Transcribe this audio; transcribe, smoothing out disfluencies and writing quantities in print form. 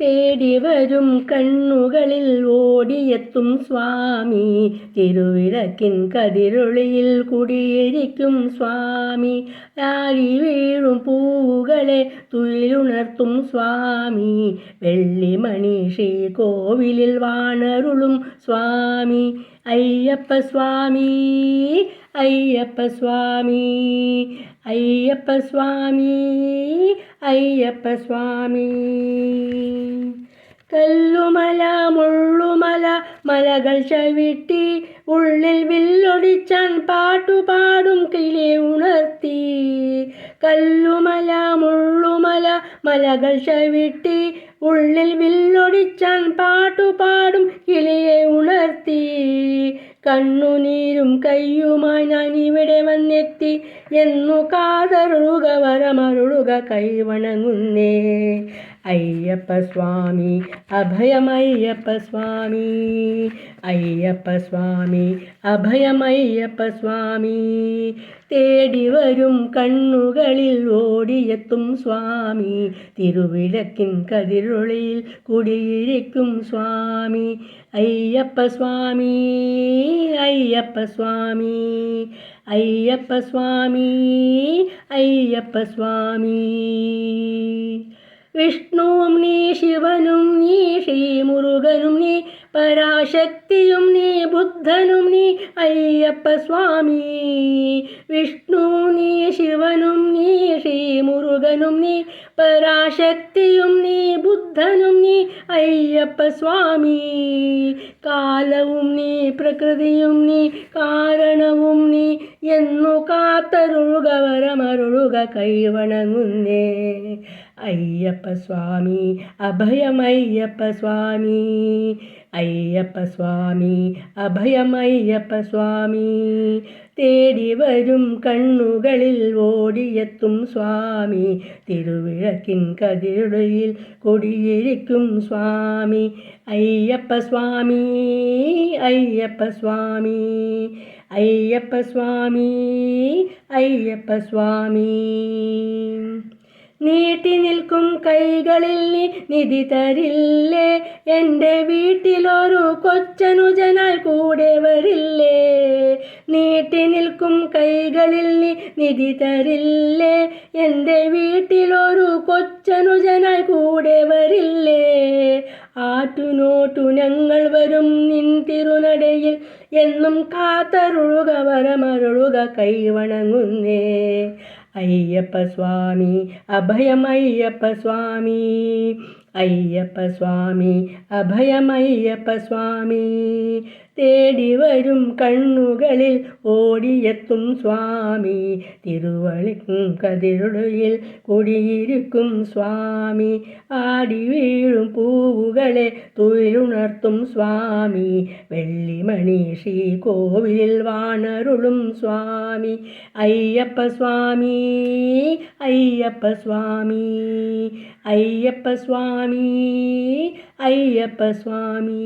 തേടി വരും കണ്ണുകളിൽ ഓടിയെത്തും സ്വാമി, തിരുവിളക്കിൻ കതിരൊളിയിൽ കുടിയിരിക്കും സ്വാമി. ആടി വീഴും പൂവുകളെ തുയിലുണർത്തും സ്വാമി, വെള്ളിമണി ശ്രീകോവിലിൽ വാണരുളും സ്വാമി. അയ്യപ്പ സ്വാമി, അയ്യപ്പ സ്വാമി, അയ്യപ്പ സ്വാമി, അയ്യപ്പ സ്വാമി. കല്ലുമല മുള്ളുമല മലകൾ ചവിട്ടി ഉള്ളിൽ വില്ലൊടിച്ചാൻ പാട്ടുപാടും കിളി ഉണർത്തി. കല്ലുമല മുള്ളുമല മലകൾ ചവിട്ടി ഉള്ളിൽ വില്ലൊടിച്ചാൻ പാട്ടുപാടും കിളിയെ ഉണർത്തി. കണ്ണുനീരും കയ്യുമായി ഞാൻ ഇവിടെ വന്നെത്തി, എന്നു കാതറുക വരമരുളുക കൈവണങ്ങുന്നേ. അയ്യപ്പ സ്വാമി അഭയമയ്യപ്പ സ്വാമി, അയ്യപ്പ സ്വാമി അഭയമയ്യപ്പ സ്വാമി. തേടി വരും കണ്ണുകളിൽ ഓടിയെത്തും സ്വാമി, തിരുവിളക്കിൻ കതിരൊളിയിൽ കുടിയിരിക്കും സ്വാമി. അയ്യപ്പ സ്വാമി, അയ്യപ്പ സ്വാമി, അയ്യപ്പ സ്വാമി, അയ്യപ്പ സ്വാമി. വിഷ്ണുവും നീ, ശിവനും നീ, ശ്രീമുരുകനും നീ, പരാശക്തിയും നീ, ബുദ്ധനും നീ അയ്യപ്പ സ്വാമി. വിഷ്ണുവും നീ, ശിവനും നീ, ശ്രീമുരുകനും നീ, പരാശക്തിയും നീ, ബുദ്ധനും നീ അയ്യപ്പ സ്വാമി. കാലവും നീ, പ്രകൃതിയും നീ, കാരണവും നീ, എന്നു കാത്തരുളുക വരമരുളുക കൈവണങ്ങുന്നേ. അയ്യപ്പ സ്വാമി അഭയമയ്യപ്പ സ്വാമി, അയ്യപ്പ സ്വാമി അഭയമയ്യപ്പ സ്വാമി. തേടി വരും കണ്ണുകളിൽ ഓടിയെത്തും സ്വാമി, തിരുവിളക്കിൻ കതിരൊളിയിൽ കൊടിയിരിക്കും സ്വാമി. അയ്യപ്പ സ്വാമി, അയ്യപ്പ സ്വാമി, അയ്യപ്പ സ്വാമി, അയ്യപ്പ സ്വാമി. നീട്ടി നിൽക്കും കൈകളിൽ നീ നിധി തരില്ലേ, എൻ്റെ വീട്ടിലൊരു കൊച്ചനുജനായി കൂടെ വരില്ലേ. നീട്ടി നിൽക്കും കൈകളിൽ നീ നിധി തരില്ലേ, എൻ്റെ വീട്ടിലൊരു കൊച്ചനുജനായി കൂടെ വരില്ലേ. ആറ്റുനോട്ടു ഞങ്ങൾ വരും നിൻ തിരുനടയിൽ, എന്നും കാത്തരുളുക വരമരുളുക കൈവണങ്ങുന്നേ. അയ്യപ്പ സ്വാമി അഭയമയ്യപ്പ സ്വാമി, അയ്യപ്പ സ്വാമി അഭയമയ്യപ്പ സ്വാമി. തേടി വരും കണ്ണുകളിൽ ഓടിയെത്തും സ്വാമി, തിരുവളിക്കും കതിരൊളിയിൽ കുടിയിരിക്കും സ്വാമി. ആടി വീഴും പൂവുകളെ തുയിലുണർത്തും സ്വാമി, വെള്ളിമണി ശ്രീകോവിലിൽ വാണരുളും സ്വാമി. അയ്യപ്പ സ്വാമി, അയ്യപ്പ സ്വാമി, അയ്യപ്പ സ്വാമി, അയ്യപ്പ സ്വാമി.